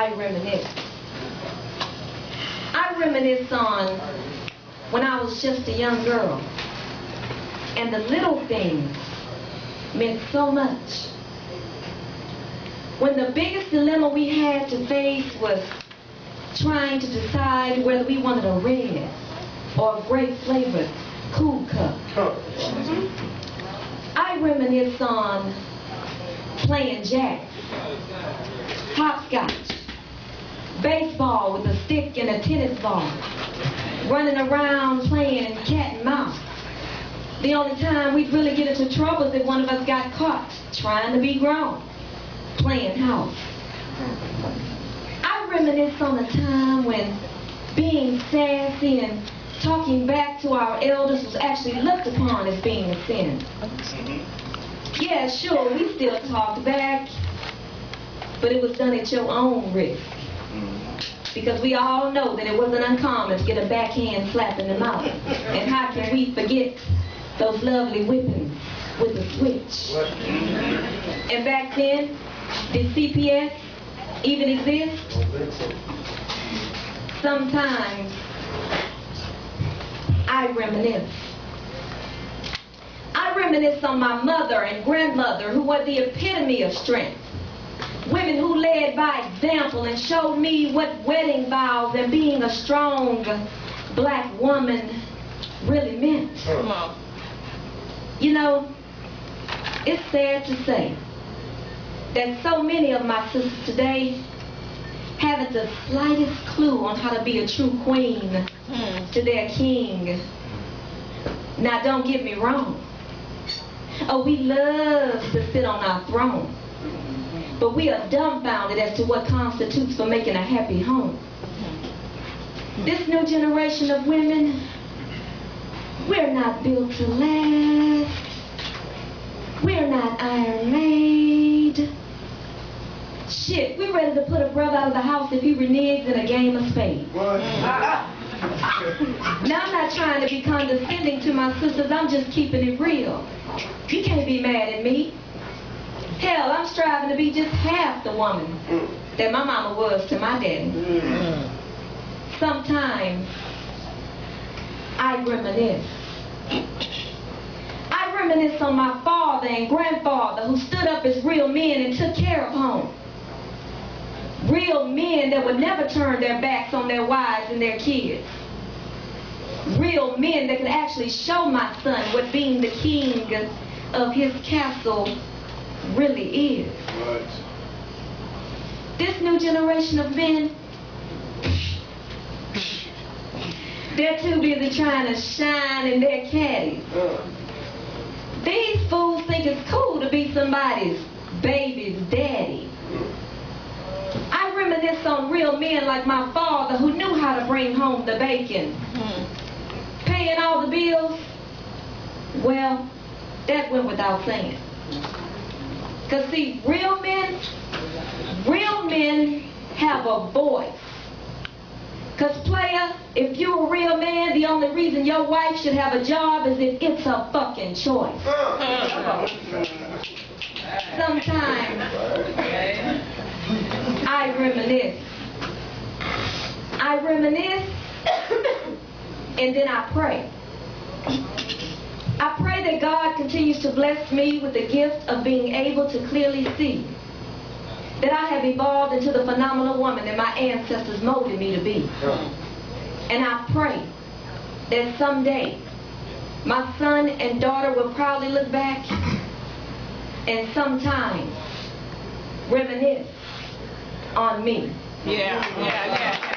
I reminisce. I reminisce on when I was just a young girl, and the little things meant so much. When the biggest dilemma we had to face was trying to decide whether we wanted a red or a grape-flavored Cool Cup. I reminisce on playing jacks, hopscotch, baseball with a stick and a tennis ball, running around playing cat and mouse. The only time we'd really get into trouble is if one of us got caught trying to be grown, playing house. I reminisce on a time when being sassy and talking back to our elders was actually looked upon as being a sin. Yeah, sure, we still talked back, but it was done at your own risk. Because we all know that it wasn't uncommon to get a backhand slap in the mouth. And how can we forget those lovely whippings with a switch? And back then, did CPS even exist? Sometimes I reminisce. I reminisce on my mother and grandmother, who were the epitome of strength. Women who led by example and showed me what wedding vows and being a strong black woman really meant. You know, it's sad to say that so many of my sisters today haven't the slightest clue on how to be a true queen to their king. Now, don't get me wrong. Oh, we love to sit on our throne, but we are dumbfounded as to what constitutes for making a happy home. This new generation of women, we're not built to last. We're not iron made. Shit, we're ready to put a brother out of the house if he reneges in a game of spades. Now, I'm not trying to be condescending to my sisters, I'm just keeping it real. You can't be mad at me. Hell, I'm striving to be just half the woman that my mama was to my daddy. Sometimes I reminisce. I reminisce on my father and grandfather who stood up as real men and took care of home. Real men that would never turn their backs on their wives and their kids. Real men that could actually show my son what being the king of his castle really is. This new generation of men, they're too busy trying to shine in their caddies. These fools think it's cool to be somebody's baby's daddy. I reminisce on real men like my father who knew how to bring home the bacon. Paying all the bills, well, that went without saying. Because see, real men have a voice. Because player, if you're a real man, the only reason your wife should have a job is if it's a fucking choice. Sometimes I reminisce. I reminisce and then I pray. I pray that God continues to bless me with the gift of being able to clearly see that I have evolved into the phenomenal woman that my ancestors molded me to be. And I pray that someday my son and daughter will proudly look back and sometimes reminisce on me. Yeah.